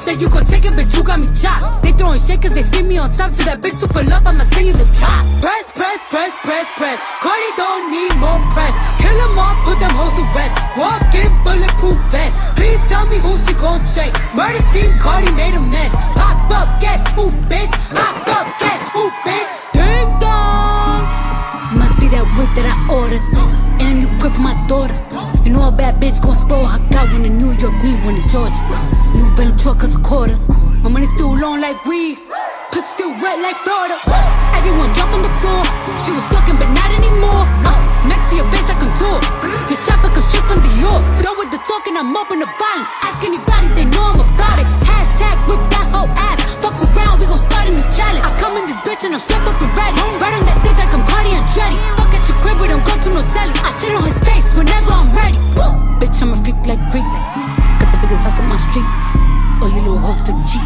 say you gon' take it, bitch, you got me chopped. They throwing shit cause they see me on top. To that bitch super love, I'ma send you the drop. Press, press, press, press, press. Cardi don't need more press. Kill them all, put them hoes to rest. Walk in bulletproof vest. Please tell me who she gon' check. Murder scene, Cardi made a mess. Pop up, guess who, bitch? Pop up, guess who, bitch? Ding dong. Must be that whip that I ordered. And a new grip on my daughter. You know a bad bitch gon' spoil her. Got one in New York, need one in Georgia. New Bentley truck cause a quarter. My money still long like weed. Pussy still wet like Florida. Everyone jump on the floor. She was talking but not anymore. Next to your base I contour. You shopper cause strip from Dior. Done with the talking, I'm open to violence. Ask anybody, they know I'm about it. Hashtag whip that whole ass. Fuck around, we gon' start a new challenge. I come in this bitch and I'm strapped up and ready. Right on that dick like I'm Cardi and Dreddy. Fuck at your crib, we don't go to no telly. I sit on his face whenever I'm ready. Bitch, I'm a freak like Greek. Got the biggest house on my street. Oh, you little hoes look cheap.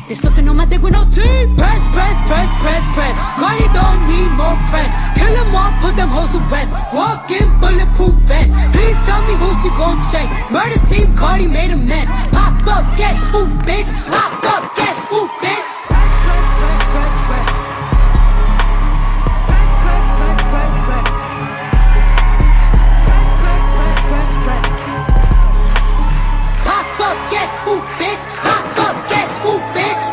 They sucking on my dick with no teeth. Press, press, press, press, press. Cardi don't need more press. Kill them all, put them hoes to rest. Walk in bulletproof vest. Please tell me who she gon' check. Murder scene, Cardi made a mess. Pop up, guess who, bitch? Pop up, guess who, bitch? Pop up, guess who, bitch? Pop up, guess who, bitch?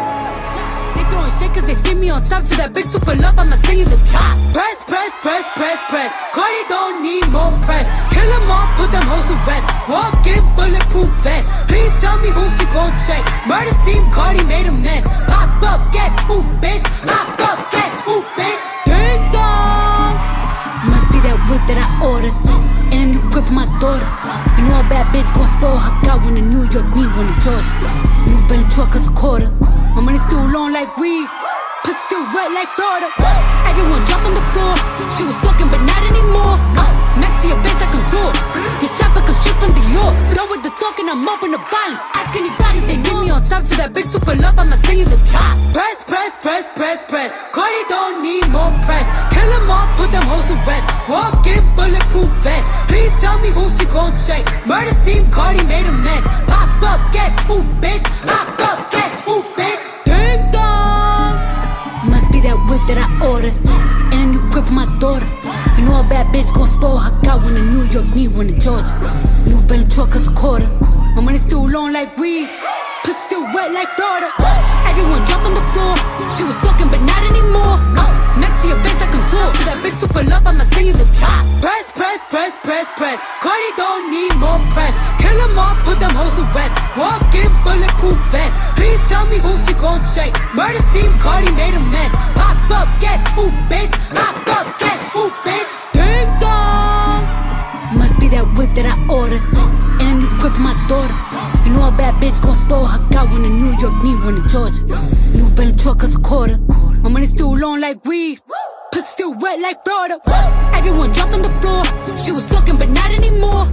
They throwing shit cause they see me on top. To that bitch super love, I'ma send you the drop. Press, press, press, press, press. Cardi don't need more press. Kill them all, put them hoes to rest. Walk in bulletproof vest. Please tell me who she gon' check. Murder scene, Cardi made a mess. Pop up, guess who, bitch? Pop up, guess who, bitch? Ding dong. Must be that whip that I ordered. And a new grip on my daughter. You know a bad bitch gon' spoil her. Got one in New York, need one in Georgia. New Bentley truck cause a quarter. My money still long like weed. Pussy still wet like Florida. Everyone jump on the floor. She was talking but not anymore. Next to your base I contour. You shopper cause strip from Dior. Done with the talking, I'm open to violence. Ask anybody, they need me on top. To that bitch super love, I'ma send you the drop. Press, press, press, press, press. Cardi don't need more press. Kill them all, put them hoes to rest. Walk in bulletproof vest. Please tell me who she gon' check. Murder scene, Cardi made a mess. Pop up, guess who, bitch? Pop up, guess who, bitch? Ding dong. Must be that whip that I ordered. And a new grip on my daughter. You know a bad bitch gon' spoil her. Got one in New York, need one in Georgia. New Bentley truck cause a quarter. My money still long like weed. Pussy still wet like Florida. Everyone jump on the floor. She was talking but not anymore. Next to your base I contour. To that bitch super love, I'ma send you the drop. Press, press, press, press, press. Cardi don't need more press. Kill them all, put them hoes to rest. Walk in bulletproof vest. Please tell me who she gon' check. Murder scene, Cardi made a mess. Pop up, guess who, bitch? Pop up, guess who, bitch? Ding dong. Must be that whip that I ordered. And a new grip on my daughter. You know a bad bitch gon' spoil her. Got one in New York, need one in Georgia. New Bentley truck cause a quarter. My money still long like weed. Pussy still wet like Florida. Everyone jump on the floor. She was talking but not anymore.